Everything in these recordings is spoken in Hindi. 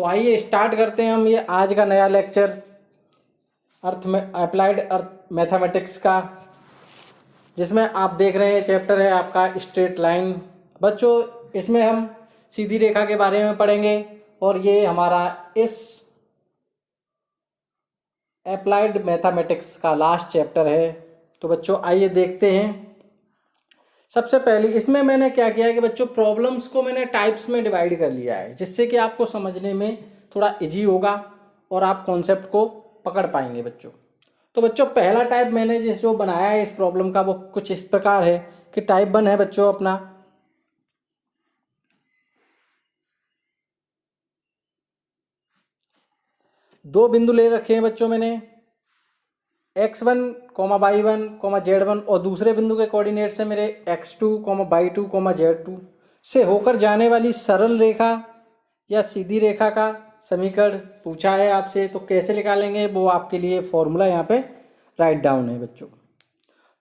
आइए स्टार्ट करते हैं हम ये आज का नया लेक्चर अर्थ में अप्लाइड अर्थ मैथमेटिक्स का, जिसमें आप देख रहे हैं चैप्टर है आपका स्ट्रेट लाइन। बच्चों इसमें हम सीधी रेखा के बारे में पढ़ेंगे और ये हमारा इस अप्लाइड मैथमेटिक्स का लास्ट चैप्टर है। तो बच्चों आइए देखते हैं। सबसे पहले इसमें मैंने क्या किया है कि बच्चों प्रॉब्लम्स को मैंने टाइप्स में डिवाइड कर लिया है, जिससे कि आपको समझने में थोड़ा इजी होगा और आप कॉन्सेप्ट को पकड़ पाएंगे बच्चों। तो बच्चों पहला टाइप मैंने जो बनाया है इस प्रॉब्लम का वो कुछ इस प्रकार है कि टाइप 1 है बच्चों अपना दो बिंदु ले रखे हैं बच्चों मैंने x1, y1, z1 और दूसरे बिंदु के कोऑर्डिनेट से मेरे x2, y2, z2 से होकर जाने वाली सरल रेखा या सीधी रेखा का समीकरण पूछा है आपसे। तो कैसे निकालेंगे वो आपके लिए फॉर्मूला यहाँ पे राइट डाउन है बच्चों।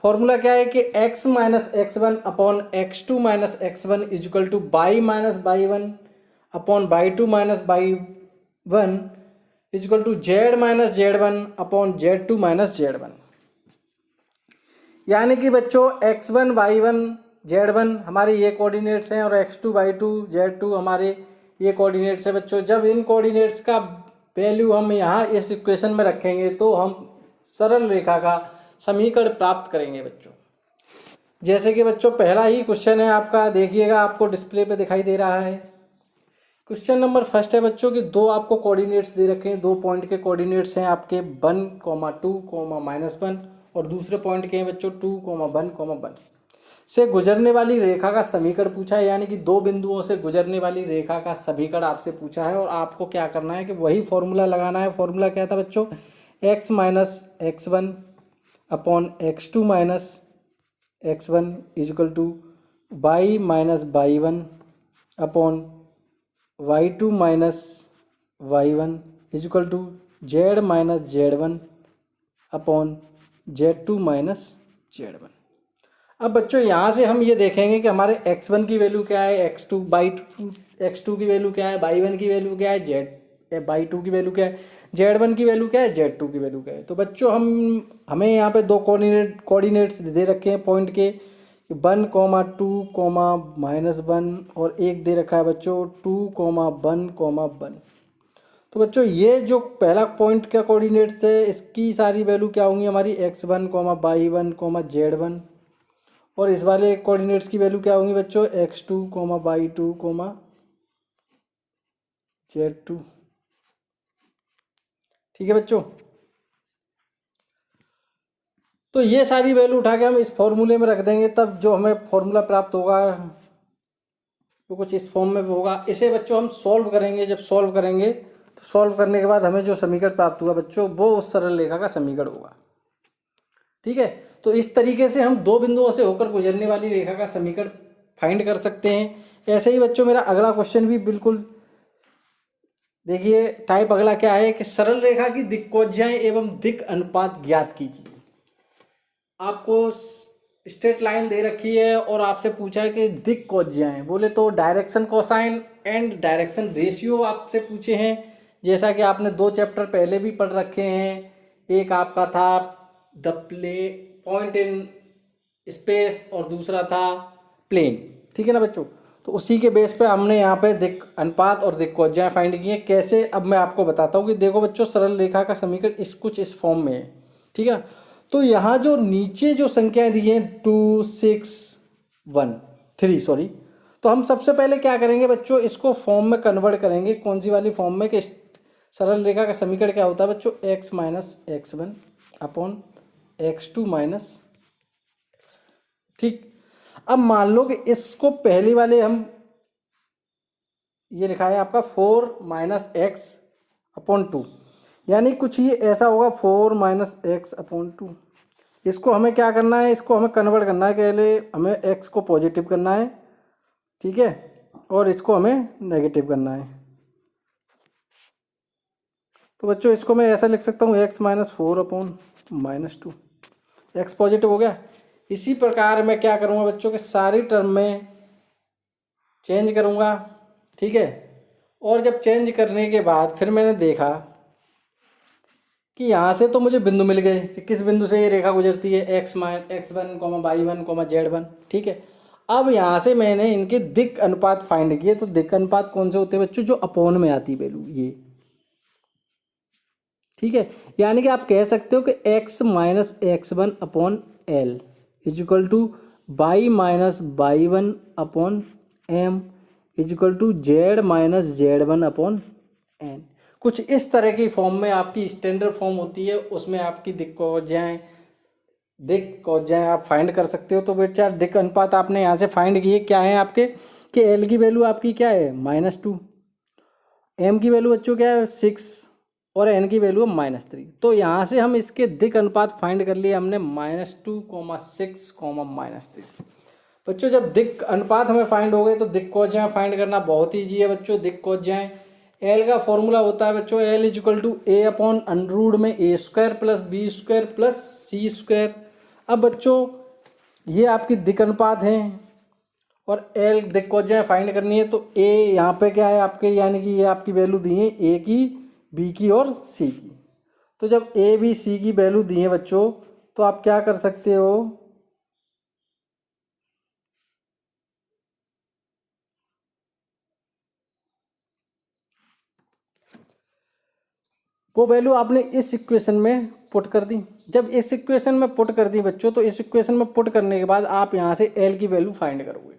फॉर्मूला क्या है कि x minus x1 upon x2 minus x1 is equal to y minus y1 upon y2 minus y1 is equal to z minus z1 upon z2 minus z1। यानी कि बच्चों x1 y1 z1 हमारे ये कोऑर्डिनेट्स हैं और x2 y2 z2 हमारे ये कोऑर्डिनेट्स हैं बच्चों। जब इन कोऑर्डिनेट्स का वैल्यू हम यहाँ इस इक्वेशन में रखेंगे तो हम सरल रेखा का समीकरण प्राप्त करेंगे बच्चों। जैसे कि बच्चों पहला ही क्वेश्चन है आपका, देखिएगा आपको डिस्प्ले पे दिखाई दे रहा है। क्वेश्चन नंबर फर्स्ट है बच्चों कि दो आपको कोऑर्डिनेट्स दे रखे हैं, दो पॉइंट के कोऑर्डिनेट्स हैं आपके 1, 2, -1 और दूसरे पॉइंट के हैं बच्चों 2, 1, 1 से गुजरने वाली रेखा का समीकरण पूछा है। यानी कि दो बिंदुओं से गुजरने वाली रेखा का समीकरण आपसे पूछा है और आपको क्या करना है कि वही फॉर्मूला लगाना है। फॉर्मूला क्या था बच्चों, x minus x1 upon x2 minus x1 is equal to y minus y1 upon y2 minus y1 is equal to z minus z1 upon z2 minus z1। अब बच्चों यहाँ से हम ये देखेंगे कि हमारे x1 की वैल्यू क्या है, x2 की वैल्यू क्या है, y1 की वैल्यू क्या है, y2 की वैल्यू क्या है, z1 की वैल्यू क्या है, z2 की वैल्यू क्या है। तो बच्चों हमें यहाँ पे दो कोऑर्डिनेट्स दे रखे हैं पॉइंट के 1, 2, -1 और एक दे रखा है बच्चों 2, 1, 1। तो बच्चों ये जो पहला पॉइंट का कोऑर्डिनेट्स है इसकी सारी वैल्यू क्या होंगी हमारी x1, y1, z1 और इस वाले कोऑर्डिनेट्स की वैल्यू क्या होंगी बच्चों x2, y2, z2। ठीक है बच्चों, तो ये सारी वैल्यू उठा के हम इस फॉर्मूले में रख देंगे, तब जो हमें फॉर्मूला प्राप्त होगा वो कुछ इस फॉर्म में होगा। इसे बच्चों हम सॉल्व करेंगे। जब सॉल्व करेंगे तो सॉल्व करने के बाद हमें जो समीकरण प्राप्त हुआ बच्चों वो उस सरल रेखा का समीकरण होगा। ठीक है, तो इस तरीके से हम दो बिंदुओं से होकर गुजरने वाली रेखा का समीकरण फाइंड कर सकते हैं। ऐसे ही बच्चों मेरा अगला क्वेश्चन भी बिल्कुल देखिए, टाइप अगला क्या है कि सरल रेखा की दिक्कोज्याएं एवं दिक् अनुपात ज्ञात कीजिए। आपको स्ट्रेट लाइन दे रखी है और आपसे पूछा है कि दिक्कोज्याएं, बोले तो direction cosine and direction ratio आपसे पूछे हैं। जैसा कि आपने दो चैप्टर पहले भी पढ़ रखे हैं, एक आपका था द पॉइंट इन स्पेस और दूसरा था प्लेन। ठीक है ना बच्चों, तो उसी के बेस पे हमने यहाँ पे दिक् अनुपात और दिक्कोज्याएं फाइंड की हैं। कैसे, अब मैं आपको बताता हूँ कि देखो बच्चों सरल रेखा का समीकरण कुछ इस फॉर्म में है। ठीक है, तो यहाँ जो नीचे जो संख्याएं दी हैं 2, 6, 1, 3 सॉरी, तो हम सबसे पहले क्या करेंगे बच्चों, इसको फॉर्म में कन्वर्ट करेंगे। कौन सी वाली फॉर्म में कि सरल रेखा का समीकरण क्या होता है बच्चों, x minus x1 upon x2 minus. ठीक, अब मान लो कि इसको पहले वाले हम ये लिखा है आपका 4 माइनस x अपॉन 2, यानी कुछ ही ऐसा होगा 4 माइनस x अपॉन 2। इसको हमें क्या करना है, इसको हमें कन्वर्ट करना है। पहले हमें x को पॉजिटिव करना है, ठीक है, और इसको हमें नेगेटिव करना है। तो बच्चों इसको मैं ऐसा लिख सकता हूँ x minus 4 upon minus 2, x positive हो गया। इसी प्रकार मैं क्या करूँगा बच्चों के सारी टर्म में चेंज करूँगा। ठीक है, और जब चेंज करने के बाद फिर मैंने देखा कि यहाँ से तो मुझे बिंदु मिल गए कि किस बिंदु से ये रेखा गुजरती है, x1, y1, z1, ठीक है। अब यहाँ से मैंने इनके दिक् अनुपात फाइंड किए। तो दिक् अनुपात कौन से होते हैं बच्चों? जो अपोन में आती वैल्यू, ये, ठीक है। यानी कि आप कह सकते हो कि x minus x1 upon L is equal to y minus y1 upon M is equal to z minus z1 upon N. कुछ इस तरह की फॉर्म में आपकी स्टैंडर्ड फॉर्म होती है, उसमें आपकी दिक् को जाए आप फाइंड कर सकते हो। तो बेटा दिक् अनुपात आपने यहाँ से फाइंड किए, क्या है आपके कि एल की वैल्यू आपकी क्या है -2, एम की वैल्यू बच्चों क्या है 6 और एन की वैल्यू -3। तो यहाँ से हम इसके दिक् अनुपात फाइंड कर लिए हमने -2, 6, -3। बच्चों जब दिक् अनुपात हमें फाइंड हो गए तो दिक् कोज्याएं फाइंड करना बहुत ईजी है बच्चों। दिक् कोज्याएं एल का फॉर्मूला होता है बच्चों L is equal to A upon under में A square plus B square plus C square. अब बच्चों ये आपकी दिक् अनुपात हैं और एल दिक् कोज्याएं फाइंड करनी है। तो ए यहाँ पे क्या है आपके, यानी कि ये आपकी वैल्यू दी है ए की, बी की और सी की। तो जब ए बी सी की वैल्यू दी है बच्चों तो आप क्या कर सकते हो, वो वैल्यू आपने इस इक्वेशन में पुट कर दी। जब इस इक्वेशन में पुट कर दी बच्चों तो इस इक्वेशन में पुट करने के बाद आप यहाँ से एल की वैल्यू फाइंड करोगे।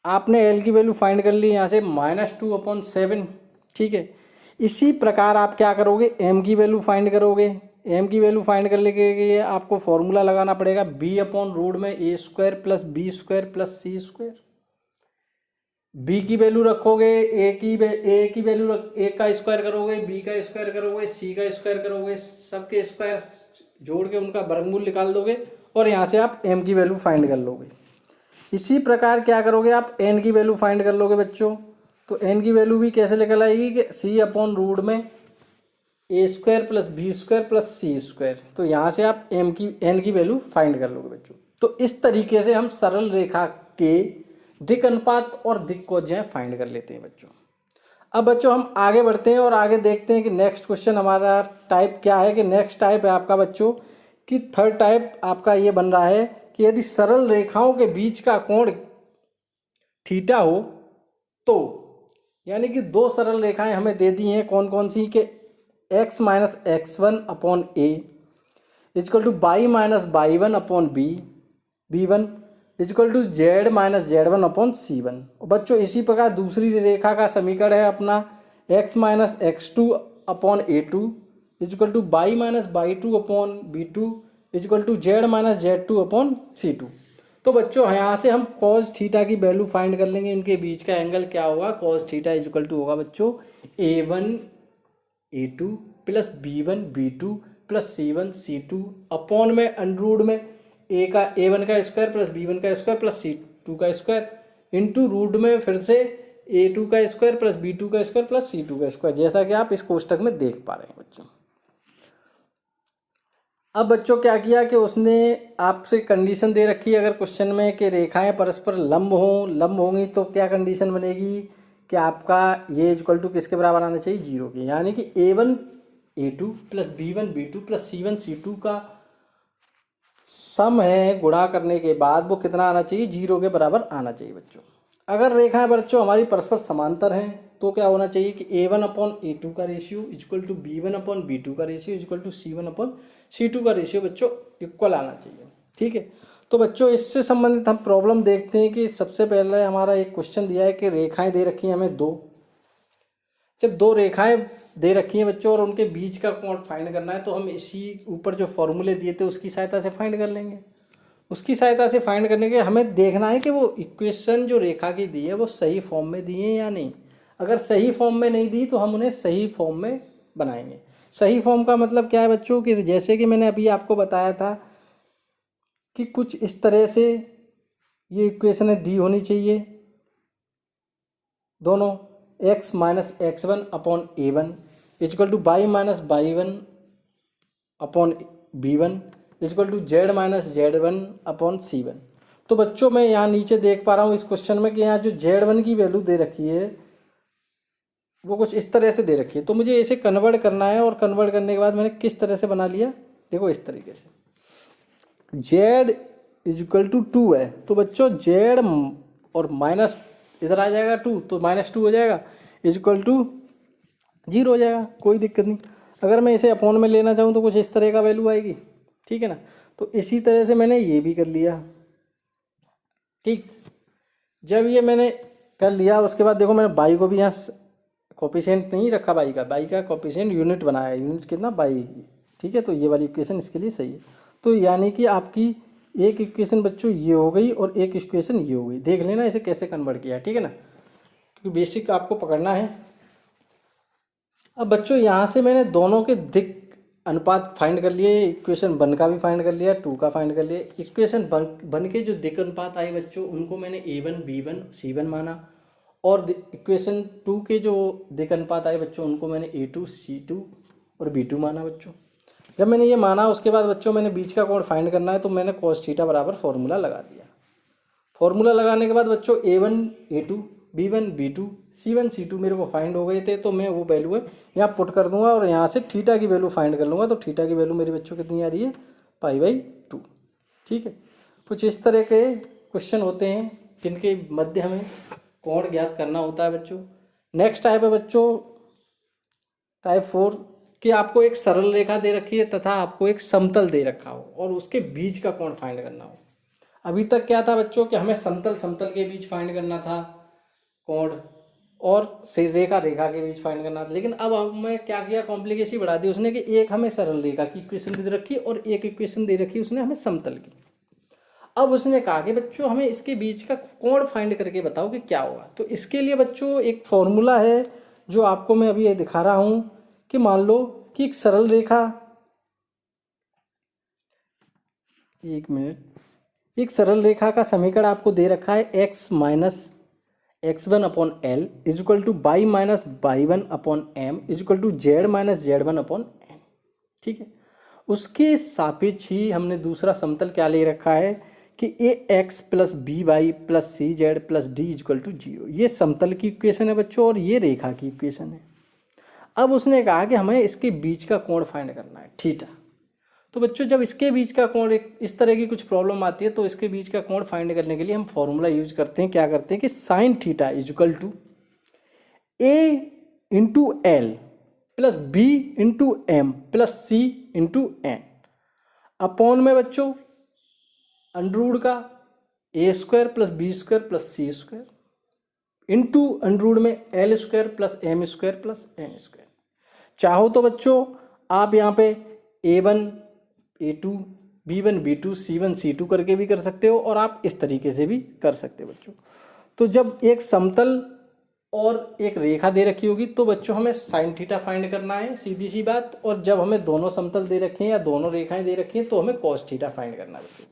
आपने एल की वैल्यू फाइंड कर ली यहाँ से -2/7, ठीक है। इसी प्रकार आप क्या करोगे, एम की वैल्यू फाइंड करोगे। एम की वैल्यू फाइंड करने के लिए आपको फॉर्मूला लगाना पड़ेगा b/रूट में A square plus B square plus C square. B की वैल्यू रखोगे, ए की वैल्यू ए का स्क्वायर करोगे, बी का स्क्वायर करोगे, सी का स्क्वायर करोगे, सबके स्क्वायर जोड़ के उनका वर्गमूल निकाल दोगे और यहाँ से आप एम की वैल्यू फाइंड कर लोगे। इसी प्रकार क्या करोगे, आप एन की वैल्यू फाइंड कर लोगे बच्चों। तो एन की वैल्यू भी कैसे निकल आएगी कि c/रूट में A square plus B square plus C square. तो यहाँ से आप एन की वैल्यू फाइंड कर लोगे बच्चों। तो इस तरीके से हम सरल रेखा के दिक् अनुपात और दिक् कोज्याएं फाइंड कर लेते हैं बच्चों। अब बच्चों हम आगे बढ़ते हैं और आगे देखते हैं कि नेक्स्ट क्वेश्चन हमारा टाइप क्या है। कि नेक्स्ट टाइप है आपका बच्चों कि थर्ड टाइप आपका ये बन रहा है कि यदि सरल रेखाओं के बीच का कोण थीटा हो तो, यानी कि दो सरल रेखाएं हमें दे दी हैं, कौन कौन सी, कि x minus x1 upon a is equal to y minus y1 upon b1 is equal to z minus z1 upon c1। बच्चों इसी प्रकार दूसरी रेखा का समीकरण है अपना x minus x2 upon a2 is equal to y minus y2 upon b2 is equal to z minus z2 upon c2। तो बच्चों यहाँ से हम cos थीटा की वैल्यू फाइंड कर लेंगे। इनके बीच का एंगल क्या होगा, cos थीटा इजकल टू होगा बच्चों a1 a2 plus b1 b2 plus c1 c2 upon में अंडरवुड में a1 का स्क्वायर प्लस b1 का स्क्वायर प्लस c2 का स्क्वायर इंटू रूट में फिर से a2 का स्क्वायर प्लस b2 का स्क्वायर प्लस c2 का स्क्वायर, जैसा कि आप इस कोष्टक में देख पा रहे हैं बच्चों। अब बच्चों क्या किया कि उसने आपसे कंडीशन दे रखी है अगर क्वेश्चन में कि रेखाएं परस्पर लंब होंगी तो क्या कंडीशन बनेगी कि आपका ये इक्वल टू किसके बराबर आना चाहिए, 0 के। यानी कि a1 a2 plus b1 b2 plus c1 c2 का सम है, गुणा करने के बाद वो कितना आना चाहिए, 0 के बराबर आना चाहिए बच्चों। अगर रेखाएं बच्चों हमारी परस्पर समांतर हैं तो क्या होना चाहिए कि a1 अपॉन a2 का ratio equal to b1 upon b2 का ratio equal to c1 upon c2 का रेशियो बच्चों इक्वल आना चाहिए, ठीक है। तो बच्चों इससे संबंधित हम प्रॉब्लम देखते हैं कि सबसे पहले हमारा एक क्वेश्चन दिया है कि रेखाएं दे रखी हैं हमें दो। जब दो रेखाएं दे रखी हैं बच्चों और उनके बीच का कोण फाइंड करना है तो हम इसी ऊपर जो फॉर्मूले दिए थे उसकी सहायता से फाइंड कर लेंगे। उसकी सहायता से फाइंड करने के हमें देखना है कि वो इक्वेशन जो रेखा की दी है वो सही फॉर्म में दी है या नहीं। अगर सही फॉर्म में नहीं दी तो हम उन्हें सही फॉर्म में बनाएंगे। सही फॉर्म का मतलब क्या है बच्चों कि जैसे कि मैंने अभी आपको बताया था कि कुछ इस तरह से ये इक्वेशनें दी होनी चाहिए दोनों, x minus x1 upon a1 is equal to y minus y1 upon b1 is equal to z minus z1 upon c1। तो बच्चों मैं यहाँ नीचे देख पा रहा हूँ इस क्वेश्चन में कि यहाँ जो z1 की वैल्यू दे रखी है वो कुछ इस तरह से दे रखी है, तो मुझे इसे कन्वर्ट करना है। और कन्वर्ट करने के बाद मैंने किस तरह से बना लिया, देखो इस तरीके से, z इजिकल टू 2 है, तो बच्चों z और माइनस इधर आ जाएगा 2, तो -2 हो जाएगा, इजिकल टू 0 हो जाएगा, कोई दिक्कत नहीं। अगर मैं इसे अपॉन में लेना चाहूँ तो कुछ इस तरह का वैल्यू आएगी, ठीक है ना। तो इसी तरह से मैंने ये भी कर लिया, ठीक। जब ये मैंने कर लिया उसके बाद देखो मैंने बाई को भी यहाँ कोफिशिएंट नहीं रखा, बाई का कोफिशिएंट यूनिट बनाया, यूनिट कितना बाई, ठीक है। तो ये वाली इक्वेशन इसके लिए सही है। तो यानी कि आपकी एक इक्वेशन बच्चों ये हो गई और एक इक्वेशन ये हो गई। देख लेना इसे कैसे कन्वर्ट किया, ठीक है ना, क्योंकि बेसिक आपको पकड़ना है। अब बच्चों यहाँ से मैंने दोनों के दिक अनुपात फाइंड कर लिए, इक्वेशन 1 का भी फाइंड कर लिया, 2 का फाइंड कर लिया। इक्वेशन 1 के जो दिक अनुपात आए बच्चों उनको मैंने A1 B1 C1 माना, और इक्वेशन 2 के जो दिक अनुपात आए बच्चों उनको मैंने A2 C2 और B2 माना बच्चों। जब मैंने ये माना उसके बाद बच्चों मैंने बीच का कोण फाइंड करना है, तो मैंने cos थीटा बराबर फॉर्मूला लगा दिया। फॉर्मूला लगाने के बाद बच्चों A1 A2 B1 B2 C1 C2 मेरे को फाइंड हो गए थे, तो मैं वो वैल्यू है यहाँ पुट कर दूंगा और यहाँ से थीटा की वैल्यू फाइंड कर लूँगा। तो थीटा की वैल्यू मेरे बच्चों कितनी आ रही है, π/2, ठीक है। कुछ इस तरह के क्वेश्चन होते हैं जिनके मध्य हमें कोण ज्ञात करना होता है बच्चों। नेक्स्ट टाइप है बच्चों टाइप 4 कि आपको एक सरल रेखा दे रखी है तथा आपको एक समतल दे रखा हो और उसके बीच का कोण फाइंड करना हो। अभी तक क्या था बच्चों कि हमें समतल के बीच फाइंड करना था कोण, और रेखा के बीच फाइंड करना था। लेकिन अब हमें क्या किया, कॉम्प्लिकेशन बढ़ा दी उसने कि एक हमें सरल रेखा की इक्वेशन दे रखी और एक इक्वेशन दे रखी उसने हमें समतल की। अब उसने कहा कि बच्चों हमें इसके बीच का कोण फाइंड करके बताओ कि क्या होगा। तो इसके लिए बच्चों एक फॉर्मूला है जो आपको मैं अभी ये दिखा रहा हूँ कि मान लो कि एक सरल रेखा, एक मिनट, एक सरल रेखा का समीकरण आपको दे रखा है x minus x1 upon L equal to Y minus बाई1 upon M equal to Z minus जेड1 अपॉन एम, ठीक है। उसके सापेक्ष ही हमने दूसरा समतल क्या ले रखा है कि A X plus B Y plus C Z plus D equal to 0। ये समतल की इक्वेशन है बच्चों और ये रेखा की इक्वेशन है। अब उसने कहा कि हमें इसके बीच का कोण फाइंड करना है, थीटा। तो बच्चों जब इसके बीच का कोण एक इस तरह की कुछ प्रॉब्लम आती है तो इसके बीच का कोण फाइंड करने के लिए हम फॉर्मूला यूज करते हैं। क्या करते हैं कि sine theta equal to A into L plus B into M plus C into N upon में बच्चों अंडरवुड का A square plus B square plus C square into under root में L square plus M square plus N square. चाहो तो बच्चों आप यहाँ पे A1 A2 B1 B2 C1 C2 करके भी कर सकते हो और आप इस तरीके से भी कर सकते हो बच्चों। तो जब एक समतल और एक रेखा दे रखी होगी तो बच्चों हमें साइन थीटा फाइंड करना है, सीधी सी बात। और जब हमें दोनों समतल दे रखे हैं या दोनों रेखाएं दे रखी हैं तो हमें कॉस थीटा फाइंड करना है बच्चों।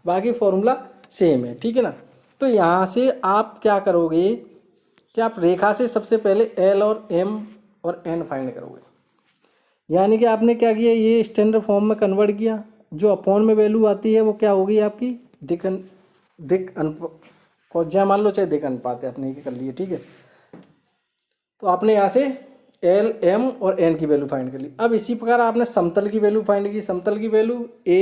बाकी फॉर्मूला सेम है, ठीक है ना। तो यहाँ से आप क्या करोगे कि आप रेखा से सबसे पहले एल और एम और एन फाइंड करोगे। यानी कि आपने क्या किया, ये स्टैंडर्ड फॉर्म में कन्वर्ट किया। जो अपॉन में वैल्यू आती है वो क्या होगी आपकी दिक अनुपात, मान लो चाहे दिक अनुपात है, आपने ये कर लिए, ठीक है। तो आपने यहाँ से एल एम और एन की वैल्यू फाइंड कर ली। अब इसी प्रकार आपने समतल की वैल्यू फाइंड की। समतल की वैल्यू ए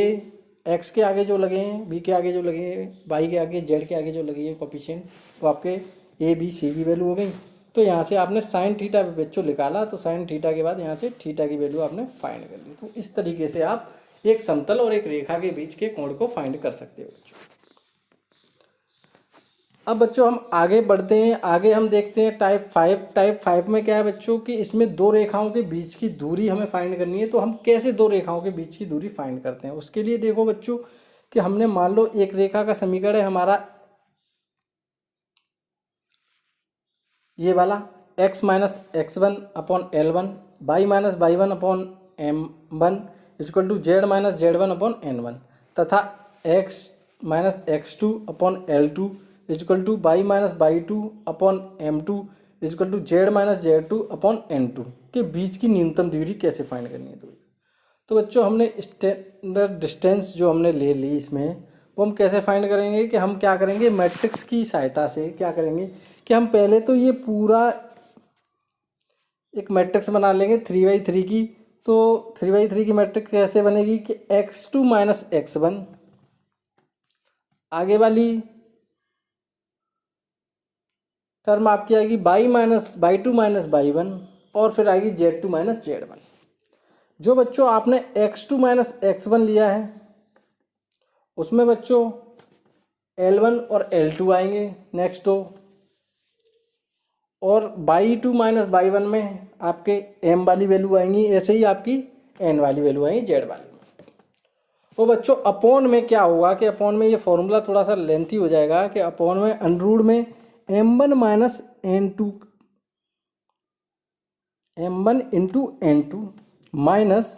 एक्स के आगे जो लगे हैं, बी के आगे जो लगे हैं, वाई के आगे, जेड के आगे जो लगी है कोफिशिएंट, वो आपके ए बी सी की वैल्यू हो गई। तो यहाँ से आपने साइन थीटा पे बच्चों निकाला, तो साइन थीटा के बाद यहाँ से थीटा की वैल्यू आपने फाइंड कर ली। तो इस तरीके से आप एक समतल और एक रेखा के बीच के कोण को फाइंड कर सकते हो बच्चों। अब बच्चों हम आगे बढ़ते हैं, आगे हम देखते हैं टाइप 5। टाइप 5 में क्या है बच्चों कि इसमें दो रेखाओं के बीच की दूरी हमें फाइंड करनी है। तो हम कैसे दो रेखाओं के बीच की दूरी फाइंड करते हैं, उसके लिए देखो बच्चों कि हमने मान लो एक रेखा का समीकरण है हमारा ये वाला x minus x1 upon L1 Y minus बाई1 upon M1 equal to Z minus जेड1 अपॉन N1 तथा x minus x2 upon L2 equal to Y minus बाई2 upon M2 equal to Z minus जेड2 अपॉन N2 के बीच की न्यूनतम दूरी कैसे फाइंड करनी है। तो बच्चों हमने स्टैंडर्ड डिस्टेंस जो हमने ले ली इसमें, वो हम कैसे फाइंड करेंगे कि हम क्या करेंगे, मैट्रिक्स की सहायता से क्या करेंगे कि हम पहले तो ये पूरा एक मैट्रिक्स बना लेंगे 3/3 की। तो 3/3 की मैट्रिक्स कैसे बनेगी कि x2 माइनस x1, आगे वाली टर्म आपकी आएगी y2 माइनस y1, और फिर आएगी z2 माइनस z1। जो बच्चों आपने x2 माइनस x1 लिया है उसमें बच्चों L1 और L2 आएंगे नेक्स्ट दो, और y2 माइनस y1 में आपके m वाली वैल्यू आएंगी, ऐसे ही आपकी n वाली वैल्यू आएंगी z वाली। तो बच्चों अपॉन में क्या होगा कि अपॉन में ये फॉर्मूला थोड़ा सा लेंथी हो जाएगा कि अपॉन में अंडररूट में m1 minus m1 into n2 minus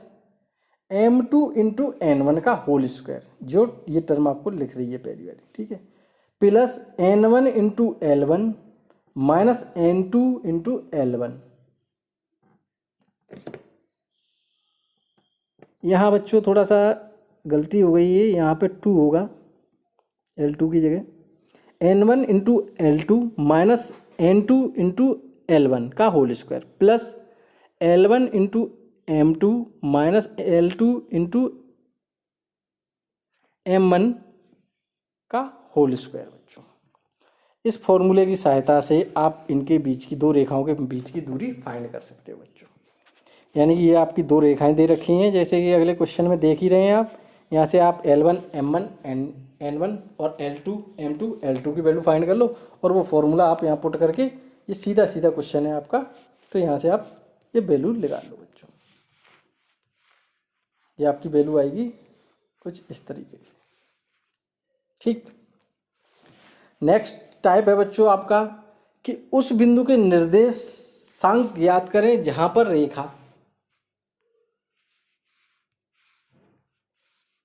m2 into n1 का होल स्क्वायर, जो ये टर्म आपको लिख रही है पहली वाली, ठीक है, plus n1 into L1 minus n2 into L1। यहाँ बच्चों थोड़ा सा गलती हो गई है, यहाँ पे 2 होगा L2 की जगह, n1 into L2 minus n2 into L1 का whole square plus L1 into m2 minus L2 into m1 का होल स्क्वायर। बच्चों इस फॉर्मूले की सहायता से आप इनके बीच की दो रेखाओं के बीच की दूरी फाइंड कर सकते हो बच्चों। यानी कि ये आपकी दो रेखाएं दे रखी हैं, जैसे कि अगले क्वेश्चन में देख ही रहे हैं आप। यहाँ से आप L1 M1 N1 और L2 M2 L2 की वैल्यू फाइंड कर लो, और वो फॉर्मूला आप यहाँ पुट करके, ये सीधा सीधा क्वेश्चन है आपका, तो यहाँ से आप ये वैल्यू लगा लो बच्चों। ये आपकी वैल्यू आएगी कुछ इस तरीके से, ठीक। नेक्स्ट टाइप है बच्चों आपका कि उस बिंदु के निर्देशांक ज्ञात करें जहां पर रेखा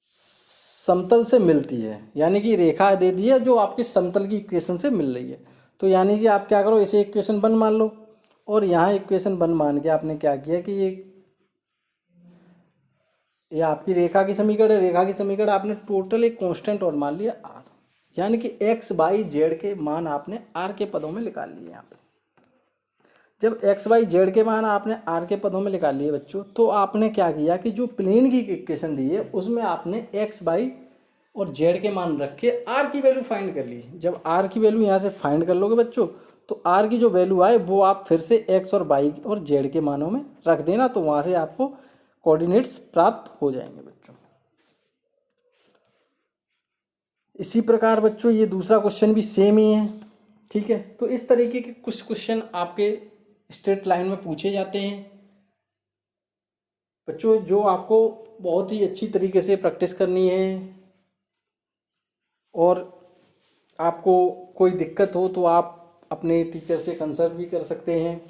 समतल से मिलती है। यानी कि रेखा दे दी है जो आपके समतल की इक्वेशन से मिल रही है। तो यानी कि आप क्या करो, इसे इक्वेशन 1 मान लो, और यहाँ इक्वेशन 1 मान के आपने क्या किया कि ये आपकी रेखा की समीकरण है। रेखा की समीकरण आपने टोटल एक कांस्टेंट और मान लिया r, यानी कि x y z के मान आपने r के पदों में निकाल लिए। यहाँ पे जब x y z के मान आपने r के पदों में निकाल लिए बच्चों, तो आपने क्या किया कि जो प्लेन की इक्वेशन दी है उसमें आपने x y और z के मान रख के r की वैल्यू फाइंड कर ली। जब r की वैल्यू यहाँ से फाइंड कर लोगे बच्चों, तो r की जो वैल्यू आए वो आप फिर से x और y और z के मानों में रख देना, तो वहाँ से आपको कोऑर्डिनेट्स प्राप्त हो जाएंगे बच्चों। इसी प्रकार बच्चों ये दूसरा क्वेश्चन भी सेम ही है, ठीक है। तो इस तरीके के कुछ क्वेश्चन आपके स्ट्रेट लाइन में पूछे जाते हैं बच्चों, जो आपको बहुत ही अच्छी तरीके से प्रैक्टिस करनी है। और आपको कोई दिक्कत हो तो आप अपने टीचर से कंसल्ट भी कर सकते हैं।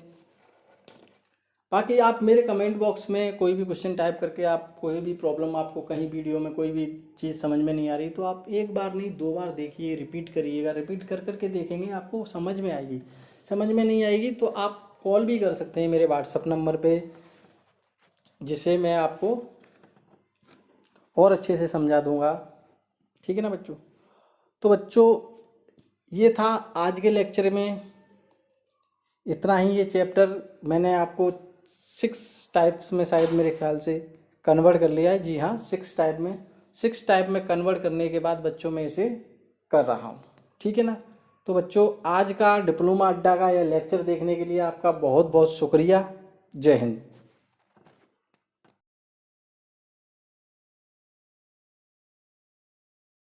बाकी आप मेरे कमेंट बॉक्स में कोई भी क्वेश्चन टाइप करके, आप कोई भी प्रॉब्लम, आपको कहीं वीडियो में कोई भी चीज़ समझ में नहीं आ रही, तो आप एक बार नहीं 2 बार देखिए, रिपीट करिएगा। रिपीट कर करके देखेंगे आपको समझ में आएगी। समझ में नहीं आएगी तो आप कॉल भी कर सकते हैं मेरे व्हाट्सअप नंबर पे, जिसे मैं आपको और अच्छे से समझा दूंगा, ठीक है ना बच्चों। तो बच्चों ये था आज के लेक्चर में, इतना ही। ये चैप्टर मैंने आपको 6 टाइप्स में शायद मेरे ख्याल से कन्वर्ट कर लिया है। जी हाँ, 6 टाइप में कन्वर्ट करने के बाद बच्चों में इसे कर रहा हूँ, ठीक है ना। तो बच्चों आज का डिप्लोमा अड्डा का यह लेक्चर देखने के लिए आपका बहुत बहुत शुक्रिया। जय हिंद।